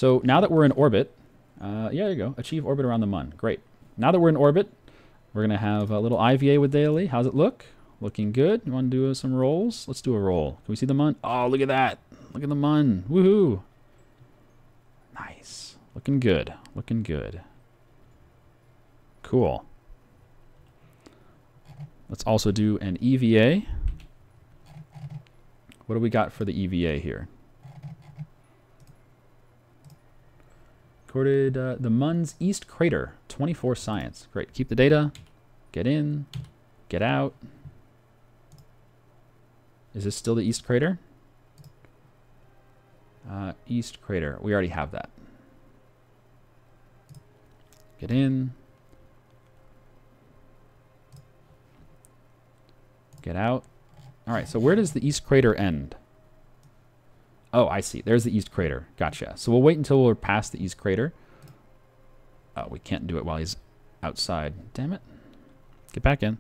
So now that we're in orbit, yeah, there you go. Achieve orbit around the Mun. Great. Now that we're in orbit, we're going to have a little IVA with daily. How's it look? Looking good. You want to do some rolls? Let's do a roll. Can we see the Mun? Oh, look at that. Look at the Mun. Woohoo. Nice. Looking good. Looking good. Cool. Let's also do an EVA. What do we got for the EVA here? Recorded the Mun's East Crater, 24 science. Great. Keep the data. Get in. Get out. Is this still the East Crater? East Crater. We already have that. Get in. Get out. All right, so where does the East Crater end? Oh, I see. There's the East Crater. Gotcha. So we'll wait until we're past the East Crater. Oh, we can't do it while he's outside. Damn it. Get back in.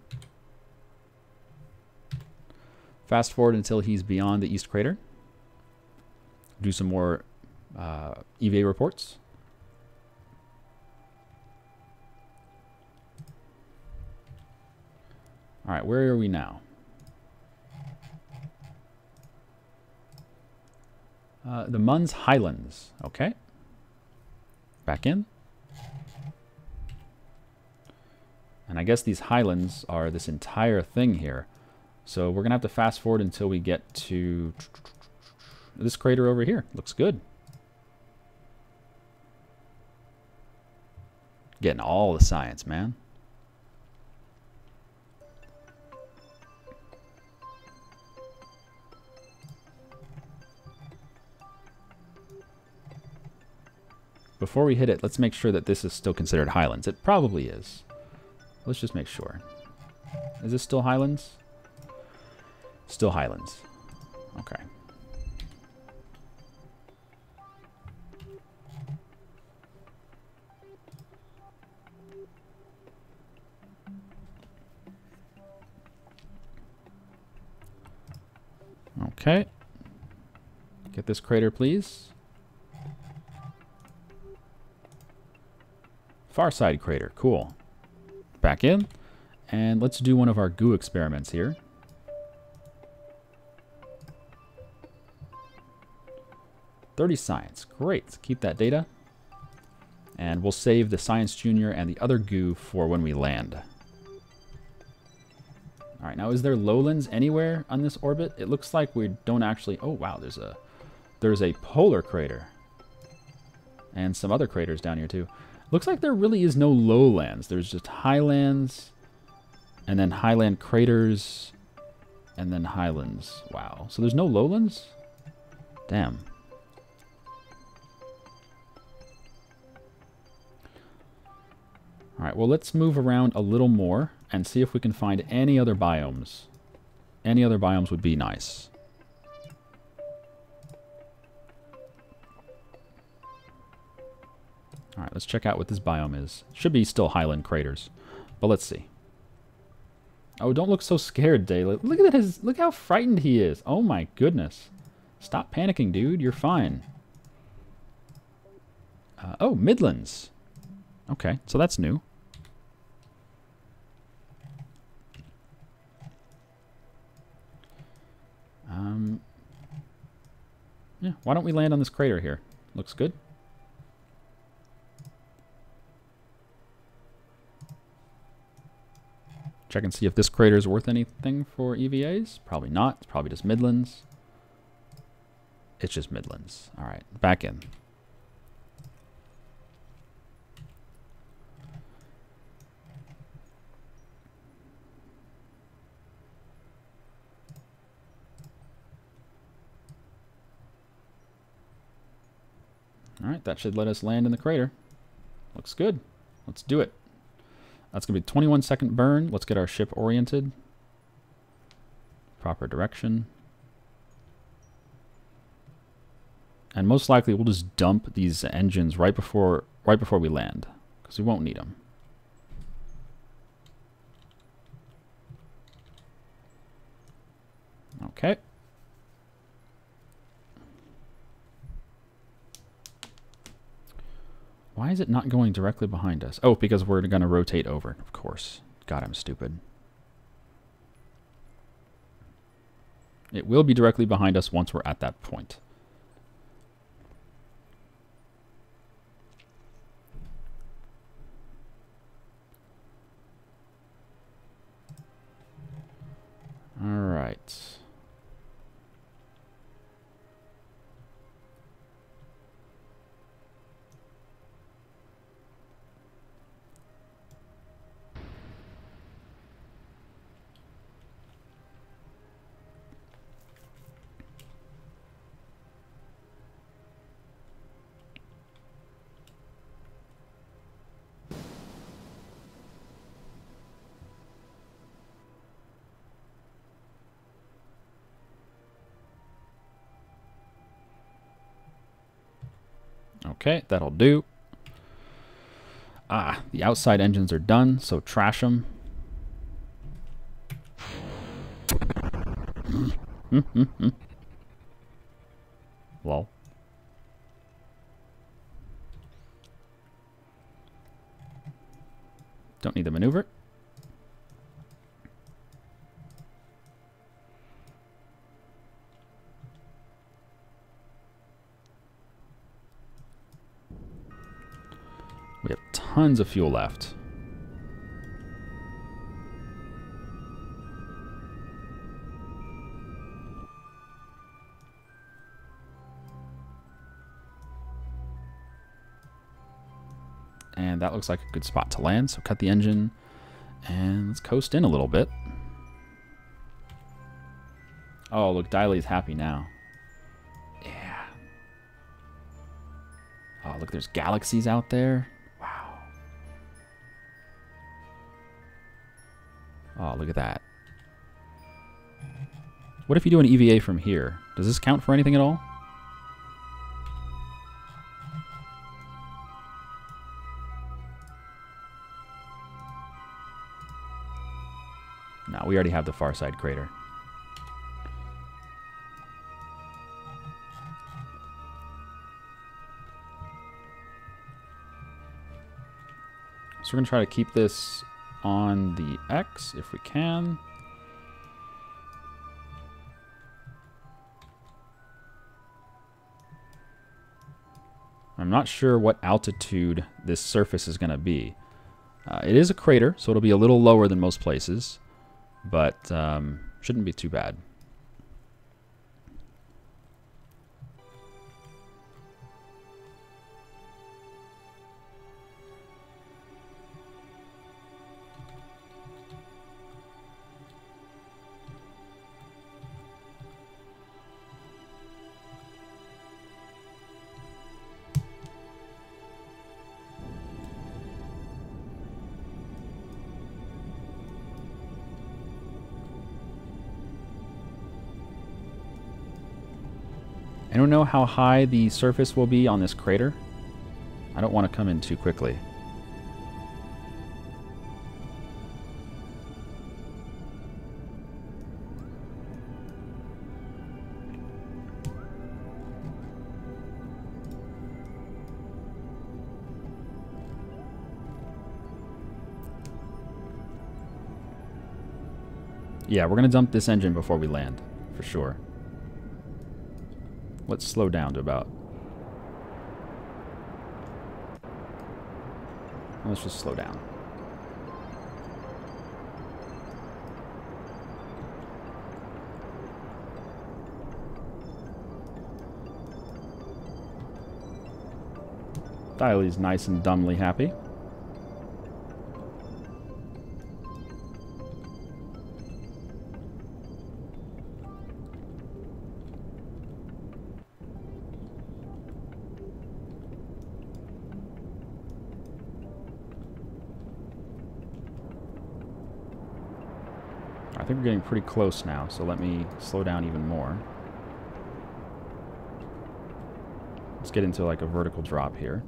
Fast forward until he's beyond the East Crater. Do some more EVA reports. All right, where are we now? The Mun's Highlands. Okay. Back in. And I guess these highlands are this entire thing here. So we're going to have to fast forward until we get to this crater over here. Looks good. Getting all the science, man. Before we hit it, let's make sure that this is still considered highlands. It probably is. Let's just make sure. Is this still highlands? Still highlands. Okay. Okay. Get this crater, please. Far side crater. Cool. Back in. And let's do one of our goo experiments here. $30 science. Great. Let's keep that data. And we'll save the Science Junior and the other goo for when we land. All right, now is there lowlands anywhere on this orbit? It looks like we don't actually... Oh, wow, there's a polar crater. And some other craters down here, too. Looks like there really is no lowlands. There's just highlands, and then highland craters, and then highlands. Wow. So there's no lowlands? Damn. All right, well, let's move around a little more and see if we can find any other biomes. Any other biomes would be nice. All right, let's check out what this biome is. Should be still highland craters, but let's see. Oh, don't look so scared, Daylight. Look at his. Look how frightened he is. Oh my goodness! Stop panicking, dude. You're fine. Oh, Midlands. Okay, so that's new. Yeah, why don't we land on this crater here? Looks good. Check and see if this crater is worth anything for EVAs. Probably not. It's probably just Midlands. It's just Midlands. All right, back in. All right, that should let us land in the crater. Looks good. Let's do it. That's going to be a 21-second burn. Let's get our ship oriented. Proper direction. And most likely we'll just dump these engines right before we land, because we won't need them. Okay. Why is it not going directly behind us? Oh, because we're going to rotate over, of course. God, I'm stupid. It will be directly behind us once we're at that point. All right. Okay, that'll do. Ah, the outside engines are done, so trash them. Lol. Don't need the maneuver. We have tons of fuel left. And that looks like a good spot to land, so cut the engine and let's coast in a little bit. Oh, look, Diley's happy now. Yeah. Oh, look, there's galaxies out there. Wow. Oh, look at that. What if you do an EVA from here? Does this count for anything at all? No, we already have the far side crater. So we're going to try to keep this on the X if we can. I'm not sure what altitude this surface is going to be. It is a crater, so it'll be a little lower than most places, but shouldn't be too bad. I don't know how high the surface will be on this crater. I don't want to come in too quickly. Yeah, we're going to dump this engine before we land, for sure. Let's slow down to about... Let's just slow down. Diley's nice and dumbly happy. I think we're getting pretty close now, so let me slow down even more. Let's get into like a vertical drop here.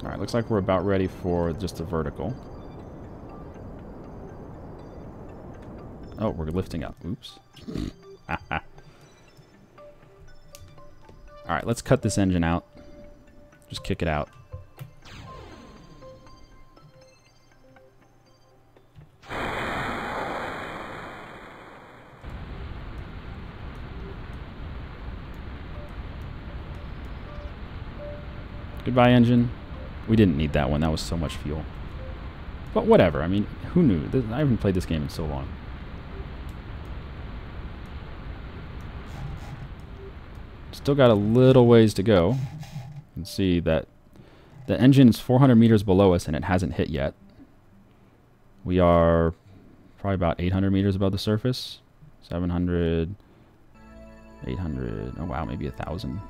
Alright, looks like we're about ready for just a vertical. Oh, we're lifting up. Oops. Alright, let's cut this engine out. Just kick it out. Goodbye, engine. We didn't need that one. That was so much fuel. But whatever. I mean, who knew? I haven't played this game in so long. Still got a little ways to go. You can see that the engine is 400 meters below us and it hasn't hit yet. We are probably about 800 meters above the surface. 700, 800, oh wow, maybe 1,000.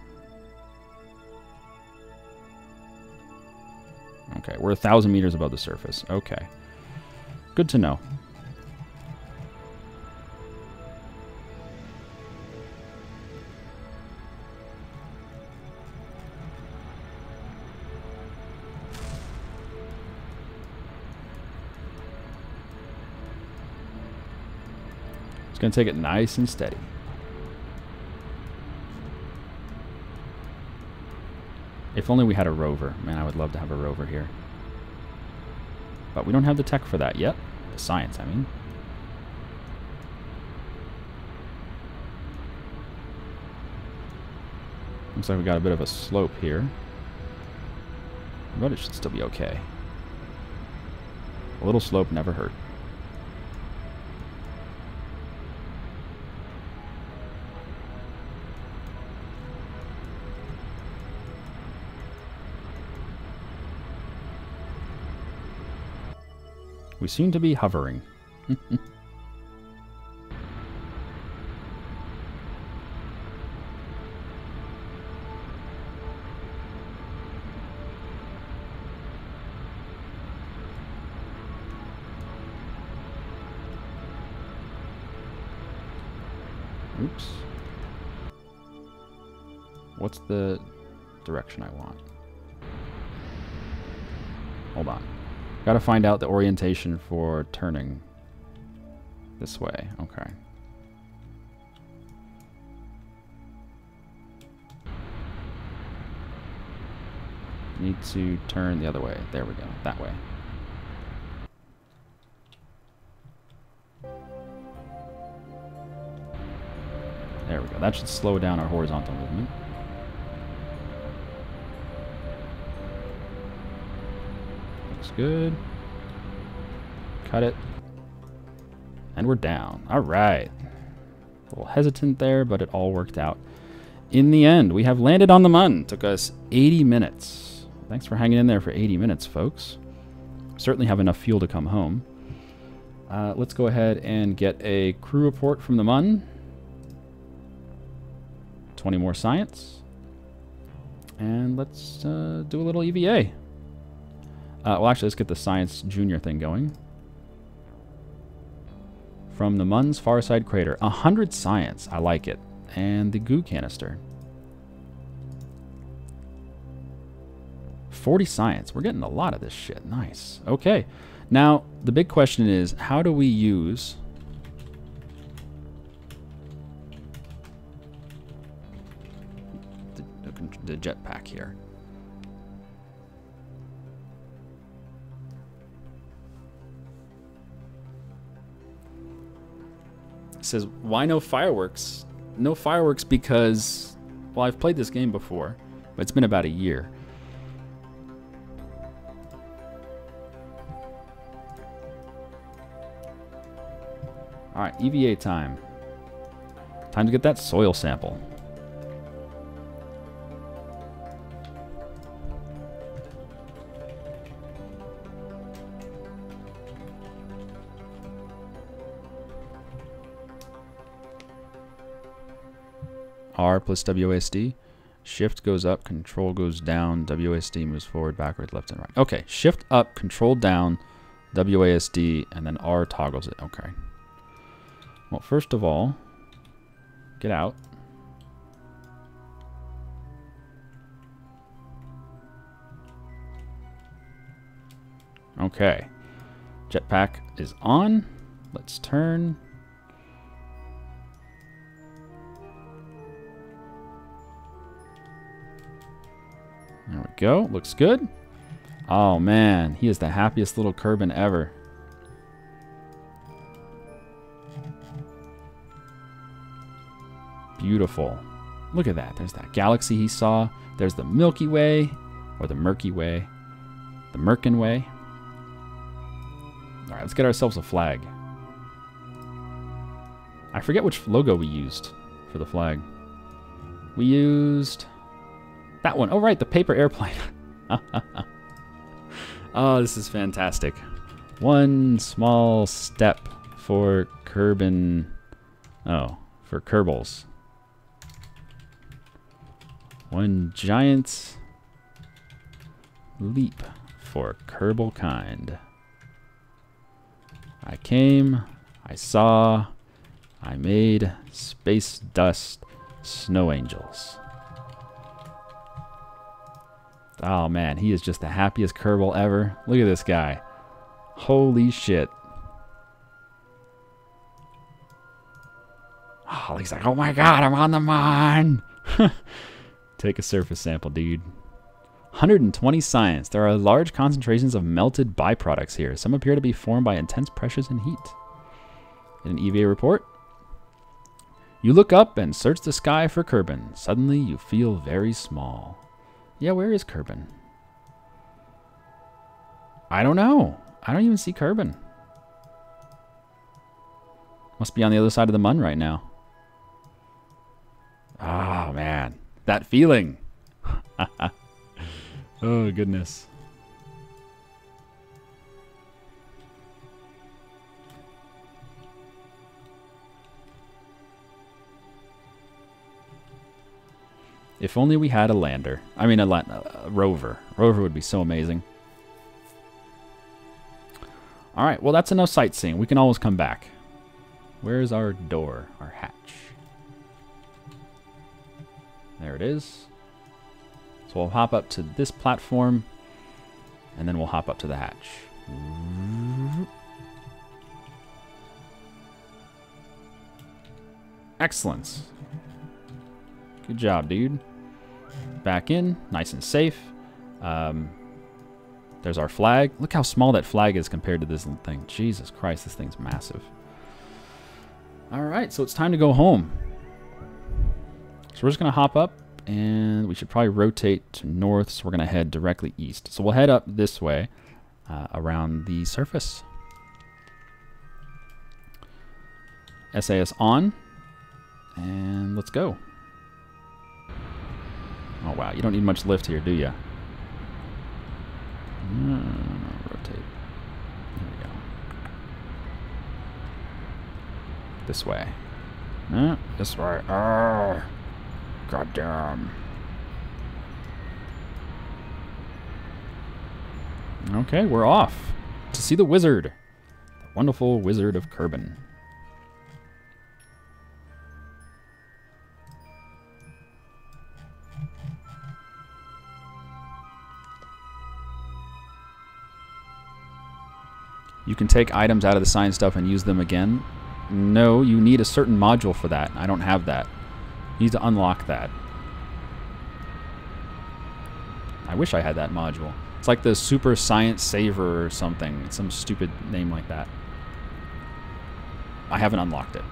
Okay, we're 1,000 meters above the surface. Okay. Good to know. It's going to take it nice and steady. If only we had a rover. Man, I would love to have a rover here. But we don't have the tech for that yet. The science, I mean. Looks like we got a bit of a slope here. But it should still be okay. A little slope never hurt. We seem to be hovering. Oops. What's the direction I want? Hold on. Gotta find out the orientation for turning this way. Okay. Need to turn the other way. There we go. That way. There we go. That should slow down our horizontal movement. Good. Cut it. And we're down. All right. A little hesitant there, but it all worked out. In the end, we have landed on the Mun. Took us 80 minutes. Thanks for hanging in there for 80 minutes, folks. Certainly have enough fuel to come home. Let's go ahead and get a crew report from the Mun. 20 more science. And let's do a little EVA. Well, actually, let's get the Science Junior thing going. From the Mun's far side crater. 100 science. I like it. And the goo canister. 40 science. We're getting a lot of this shit. Nice. Okay. Now, the big question is, how do we use the jetpack here? Says, why no fireworks? No fireworks because, well, I've played this game before, but it's been about a year. Alright, EVA time. Time to get that soil sample. R plus WASD. Shift goes up, control goes down, WASD moves forward, backward, left, and right. Okay, shift up, control down, WASD, and then R toggles it. Okay. Well, first of all, get out. Okay. Jetpack is on. Let's turn. There we go. Looks good. Oh, man. He is the happiest little Kerbin ever. Beautiful. Look at that. There's that galaxy he saw. There's the Milky Way, or the Murky Way. The Merkin Way. All right, let's get ourselves a flag. I forget which logo we used for the flag. We used that one. Oh, right, the paper airplane. Oh, this is fantastic. One small step for Kerbin. Oh, for Kerbals. One giant leap for Kerbal kind. I came, I saw, I made space dust snow angels. Oh man, he is just the happiest Kerbal ever. Look at this guy. Holy shit. Oh, he's like, oh my god, I'm on the moon. Take a surface sample, dude. 120 science. There are large concentrations of melted byproducts here. Some appear to be formed by intense pressures and heat. In an EVA report, you look up and search the sky for Kerbin. Suddenly, you feel very small. Yeah, where is Kerbin? I don't know. I don't even see Kerbin. Must be on the other side of the mun right now. Oh, man. That feeling. Oh, goodness. If only we had a lander. I mean, a rover. A rover would be so amazing. All right, well, that's enough sightseeing. We can always come back. Where's our door, our hatch? There it is. So we'll hop up to this platform, and then we'll hop up to the hatch. Excellent. Good job, dude. Back in, nice and safe. There's our flag. Look how small that flag is compared to this little thing. Jesus Christ, this thing's massive. All right, so it's time to go home. So we're just going to hop up, and we should probably rotate to north, so we're going to head directly east. So we'll head up this way around the surface. SAS on, and let's go. Oh, wow, you don't need much lift here, do you? Rotate. There we go. This way. This way. Oh, goddamn. Okay, we're off to see the wizard. The wonderful wizard of Kerbin. You can take items out of the science stuff and use them again. No, you need a certain module for that. I don't have that. You need to unlock that. I wish I had that module. It's like the Super Science Saver or something. It's some stupid name like that. I haven't unlocked it.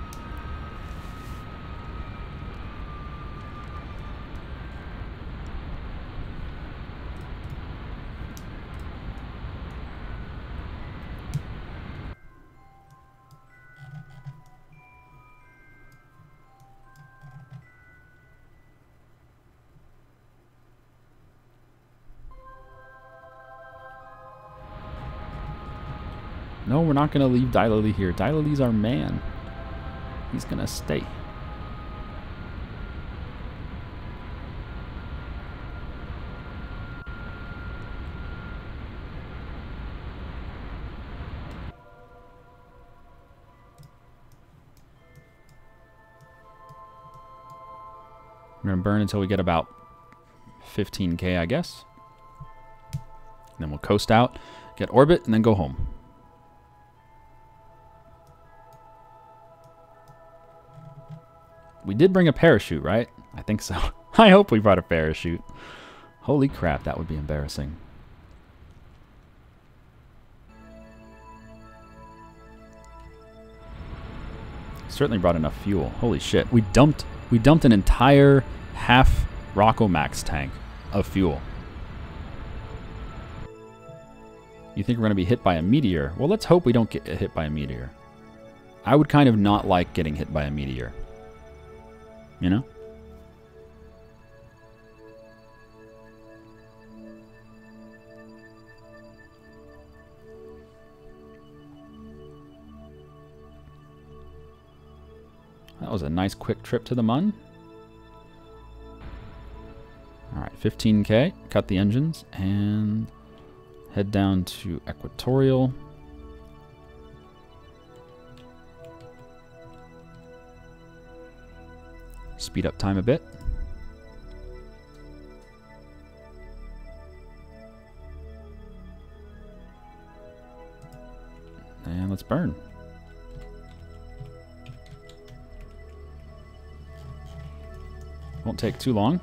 No, we're not going to leave Dylily here. Dylily's our man. He's going to stay. We're going to burn until we get about 15K, I guess. And then we'll coast out. Get orbit and then go home. We did bring a parachute, right? I think so. I hope we brought a parachute. Holy crap, that would be embarrassing. Certainly brought enough fuel. Holy shit. We dumped an entire half Rockomax tank of fuel. You think we're going to be hit by a meteor? Well, let's hope we don't get hit by a meteor. I would kind of not like getting hit by a meteor. You know? That was a nice quick trip to the mun. Alright, 15K. Cut the engines and head down to Equatorial. Speed up time a bit. And let's burn. Won't take too long.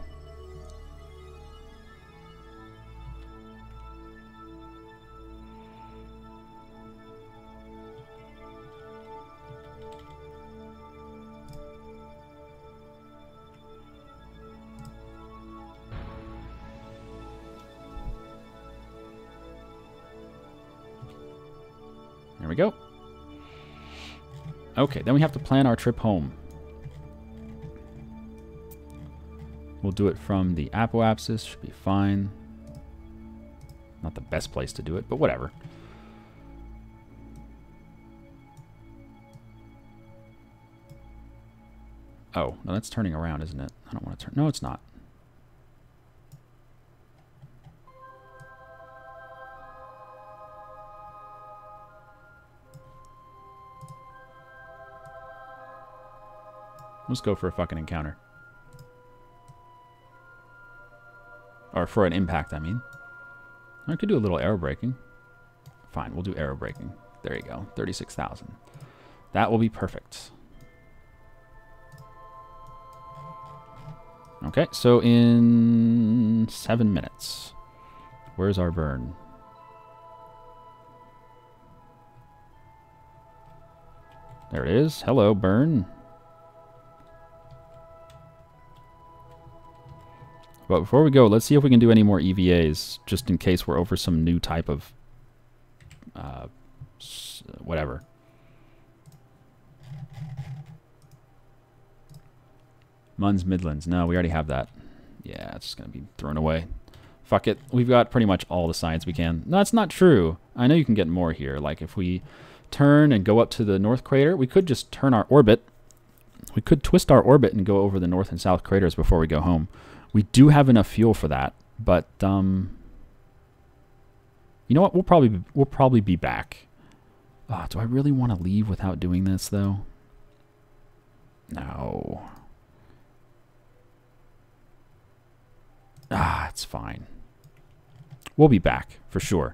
There we go. Okay, then we have to plan our trip home. We'll do it from the apoapsis, should be fine. Not the best place to do it, but whatever. Oh, no, that's turning around, isn't it? I don't want to turn. No, it's not. Let's go for a fucking encounter. Or for an impact, I mean. I could do a little aero braking. Fine, we'll do aero braking. There you go, 36,000. That will be perfect. Okay, so in 7 minutes. Where's our burn? There it is. Hello, burn. But before we go, let's see if we can do any more EVAs, just in case we're over some new type of whatever. Mun's Midlands. No, we already have that. Yeah, it's just going to be thrown away. Fuck it. We've got pretty much all the science we can. No, that's not true. I know you can get more here. Like if we turn and go up to the north crater, we could just turn our orbit. We could twist our orbit and go over the north and south craters before we go home. We do have enough fuel for that, but you know what? We'll probably be back. Do I really want to leave without doing this though? No. It's fine. We'll be back for sure.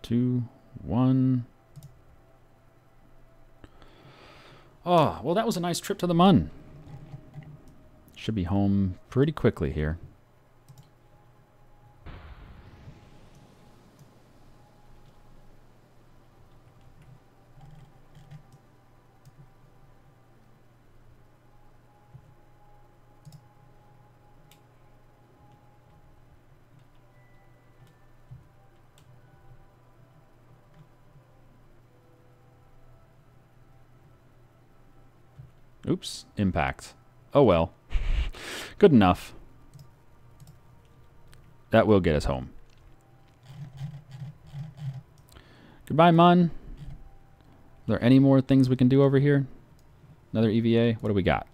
Two, one. Oh, well, that was a nice trip to the mun. Should be home pretty quickly here. Oops, impact. Oh well. Good enough. That will get us home. Goodbye, Mun. Are there any more things we can do over here? Another EVA? What do we got?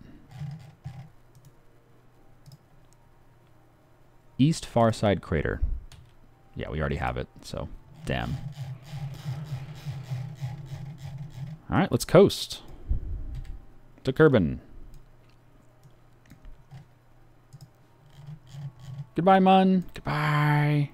East Far Side Crater. Yeah, we already have it, so damn. Alright, let's coast. to Kerbin. Goodbye, Mun. Goodbye.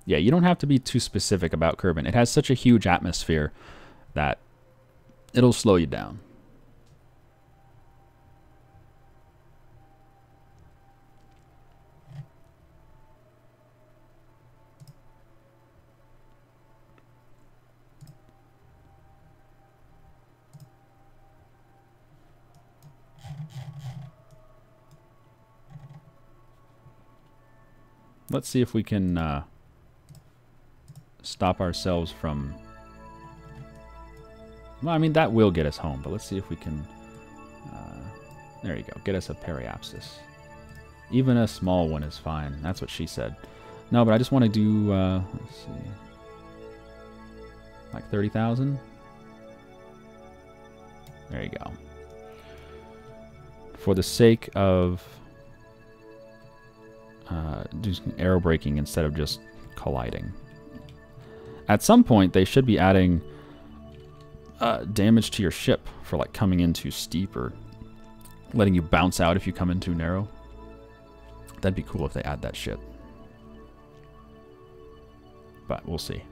Yeah, you don't have to be too specific about Kerbin. It has such a huge atmosphere that it'll slow you down. Let's see if we can stop ourselves from... Well, I mean, that will get us home, but let's see if we can... there you go. Get us a periapsis. Even a small one is fine. That's what she said. No, but I just want to do... let's see... like 30,000? There you go. For the sake of... do some aero braking instead of just colliding. At some point, they should be adding damage to your ship for like coming in too steep or letting you bounce out if you come in too narrow. That'd be cool if they add that shit. But we'll see.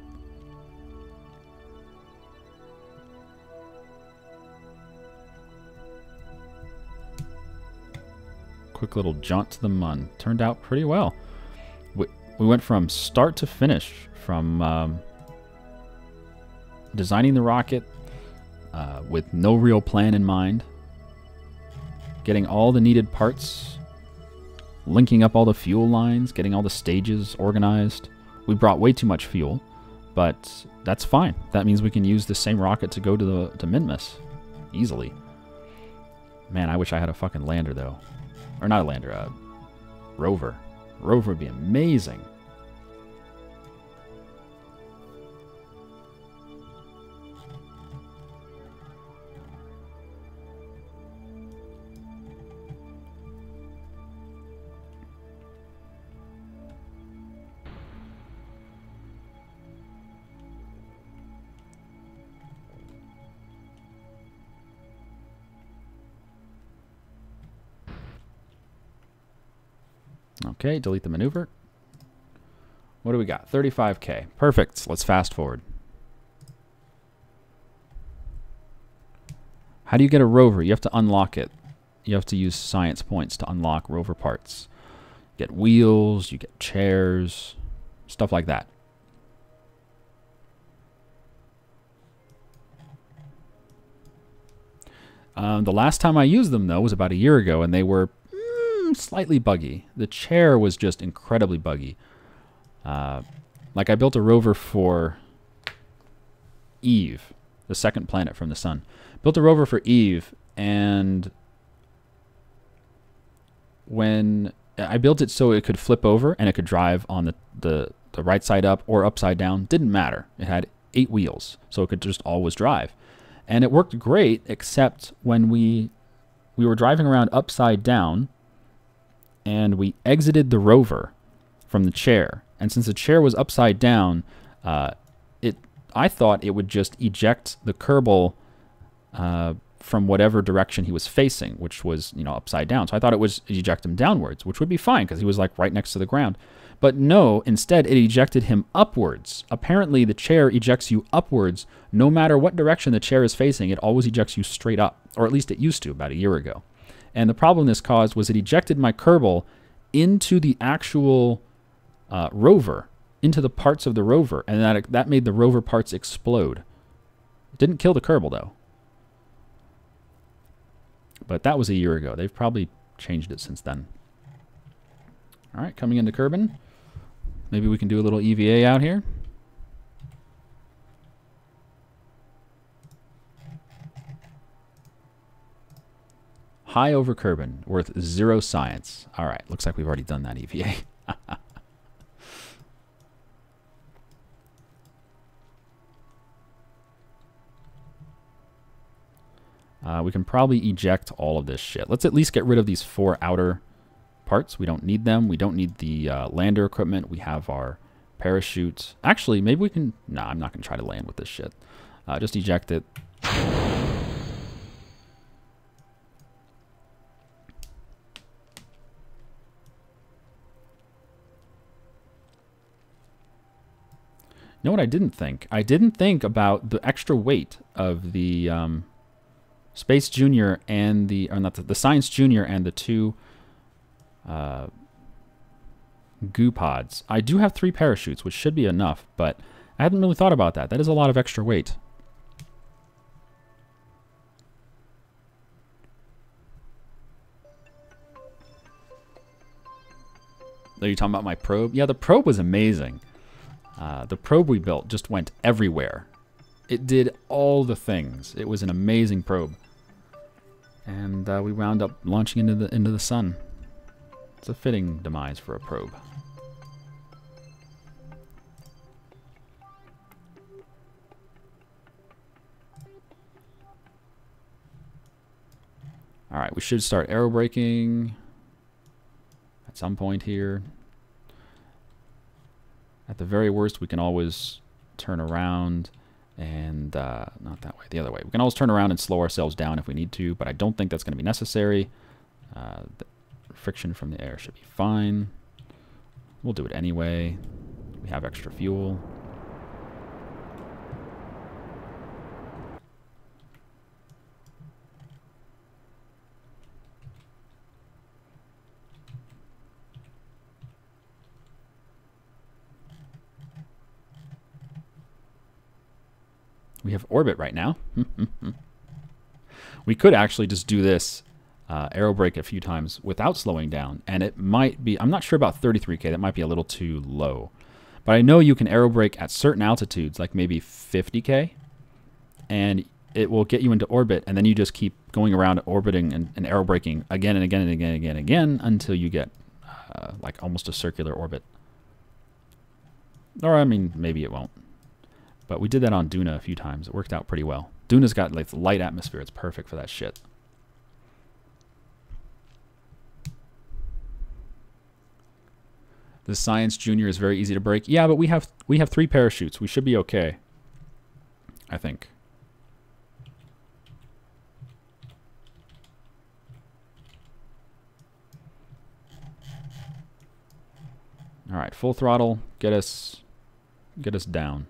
Quick little jaunt to the Mun. Turned out pretty well. We went from start to finish, from designing the rocket with no real plan in mind, getting all the needed parts, linking up all the fuel lines, getting all the stages organized. We brought way too much fuel, but that's fine. That means we can use the same rocket to go to minmus easily. Man, I wish I had a fucking lander though. Or not a lander, a rover. Rover would be amazing. Okay, delete the maneuver. What do we got? 35K. Perfect. Let's fast forward. How do you get a rover? You have to unlock it. You have to use science points to unlock rover parts. You get wheels, you get chairs, stuff like that. The last time I used them, though, was about a year ago, and they were slightly buggy. The chair was just incredibly buggy. Like I built a rover for Eve, the second planet from the sun. Built a rover for Eve, and when I built it so it could flip over and it could drive on the right side up or upside down, didn't matter. It had 8 wheels, so it could just always drive. And it worked great, except when we were driving around upside down, and we exited the rover from the chair. And since the chair was upside down, I thought it would just eject the Kerbal from whatever direction he was facing, which was, you know, upside down. So I thought it was eject him downwards, which would be fine because he was like right next to the ground. But no, instead it ejected him upwards. Apparently the chair ejects you upwards no matter what direction the chair is facing. It always ejects you straight up, or at least it used to about a year ago. And the problem this caused was it ejected my Kerbal into the actual rover, into the parts of the rover, and that made the rover parts explode. It didn't kill the Kerbal, though. But that was a year ago. They've probably changed it since then. All right, coming into Kerbin. Maybe we can do a little EVA out here. High over Kerbin, worth 0 science. All right, looks like we've already done that EVA. We can probably eject all of this shit. Let's at least get rid of these 4 outer parts. We don't need them. We don't need the lander equipment. We have our parachute. Actually, maybe we can... Nah, I'm not going to try to land with this shit. Just eject it. You know what I didn't think? I didn't think about the extra weight of the Space Junior and the... Or not the Science Junior and the 2 goo pods. I do have 3 parachutes, which should be enough, but I hadn't really thought about that. That is a lot of extra weight. Are you talking about my probe? Yeah, the probe was amazing. The probe we built just went everywhere. It did all the things. It was an amazing probe. And we wound up launching into the sun. It's a fitting demise for a probe. Alright, we should start aerobraking at some point here. At the very worst, we can always turn around and, not that way, the other way. We can always turn around and slow ourselves down if we need to, but I don't think that's going to be necessary. The friction from the air should be fine. We'll do it anyway. We have extra fuel. We have orbit right now. We could actually just do this aerobrake a few times without slowing down, and it might be, I'm not sure about 33K, that might be a little too low. But I know you can aerobrake at certain altitudes, like maybe 50K, and it will get you into orbit, and then you just keep going around orbiting and aerobraking again and again and again and again and again until you get like almost a circular orbit. Or, I mean, maybe it won't. But we did that on Duna a few times. It worked out pretty well. Duna's got like light atmosphere. It's perfect for that shit. The Science Junior is very easy to break. Yeah, but we have 3 parachutes. We should be okay, I think. All right, full throttle. Get us down.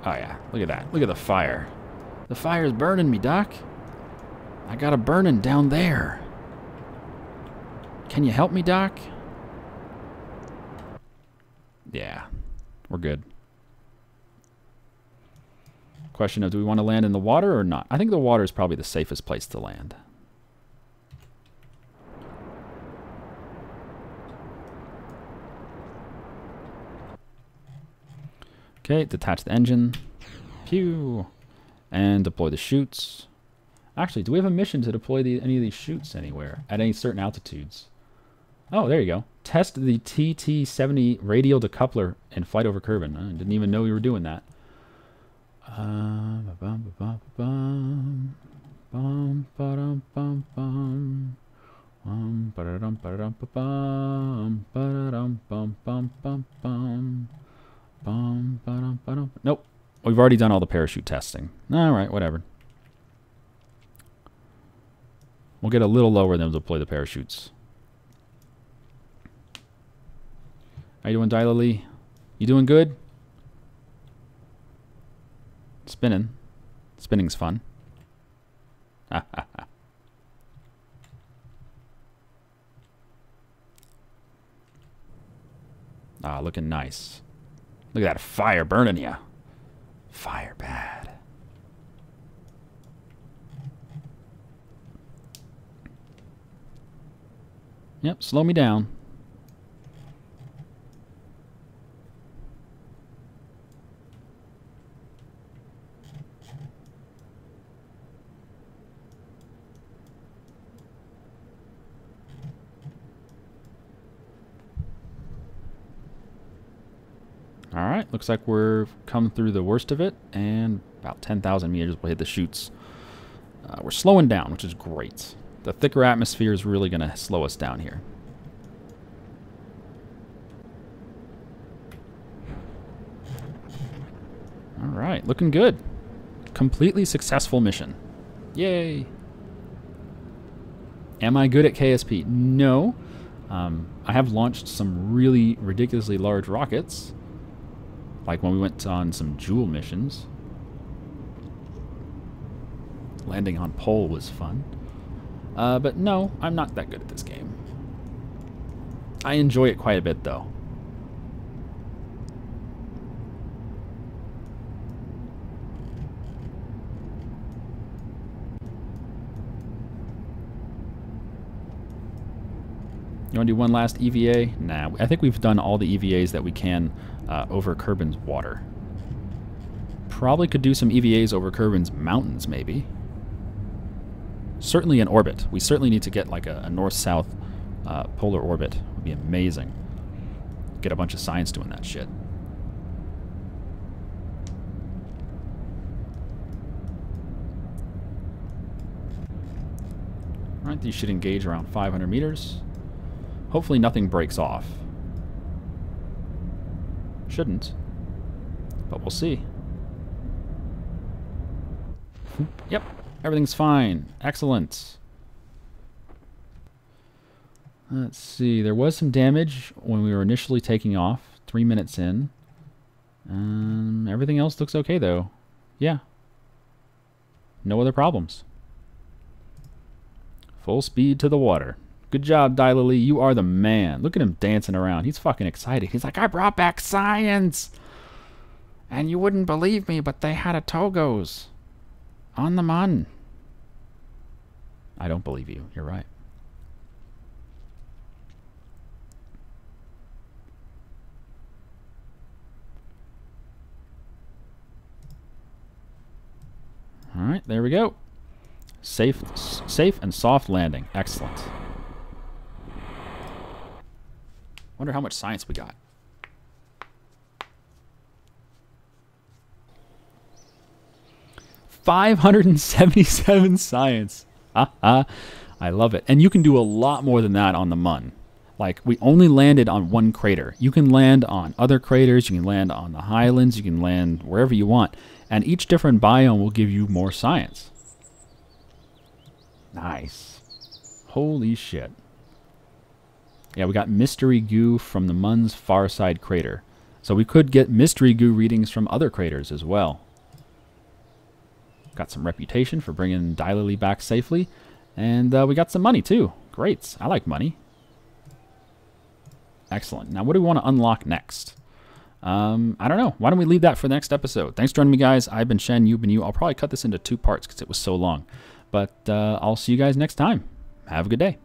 Oh yeah, look at that. Look at the fire. The fire's burning me, Doc. I got a burning down there. Can you help me, Doc? Yeah, we're good. Question of, do we want to land in the water or not? I think the water is probably the safest place to land. Okay, detach the engine. Pew! And deploy the chutes. Actually, do we have a mission to deploy any of these chutes anywhere at any certain altitudes? Oh, there you go. Test the TT-70 radial decoupler in flight over Kerbin. I didn't even know we were doing that. Nope. We've already done all the parachute testing. Alright, whatever. We'll get a little lower than deploy the parachutes. How you doing, Dyla? You doing good? Spinning. Spinning's fun. Ah, looking nice. Look at that fire burning you. Fire bad. Yep, slow me down. Looks like we're come through the worst of it, and about 10,000 meters we'll hit the chutes. We're slowing down, which is great. The thicker atmosphere is really going to slow us down here. All right, looking good. Completely successful mission. Yay! Am I good at KSP? No. I have launched some really ridiculously large rockets, like when we went on some jool missions. Landing on pole was fun. But no, I'm not that good at this game. I enjoy it quite a bit, though. You want to do one last EVA? Nah, I think we've done all the EVAs that we can over Kerbin's water. Probably could do some EVAs over Kerbin's mountains, maybe. Certainly an orbit. We certainly need to get like a north-south polar orbit. It would be amazing. Get a bunch of science doing that shit. Alright, these should engage around 500 meters. Hopefully nothing breaks off. Shouldn't. But we'll see. Yep, everything's fine. Excellent. Let's see, there was some damage when we were initially taking off, 3 minutes in. Everything else looks okay though. Yeah. No other problems. Full speed to the water. Good job, Daylily. You are the man. Look at him dancing around. He's fucking excited. He's like, I brought back science. And you wouldn't believe me, but they had a Togos on the Mun. I don't believe you. You're right. All right, there we go. Safe and soft landing. Excellent. Wonder how much science we got. $577 science. I love it. And you can do a lot more than that on the Mun. Like, we only landed on one crater. You can land on other craters. You can land on the highlands. You can land wherever you want. And each different biome will give you more science. Nice. Holy shit. Yeah, we got mystery goo from the Mun's far side crater. So we could get mystery goo readings from other craters as well. Got some reputation for bringing Daylily back safely. And we got some money too. Great. I like money. Excellent. Now what do we want to unlock next? I don't know. Why don't we leave that for the next episode? Thanks for joining me, guys. I've been Shen, you've been you. I'll probably cut this into 2 parts because it was so long. But I'll see you guys next time. Have a good day.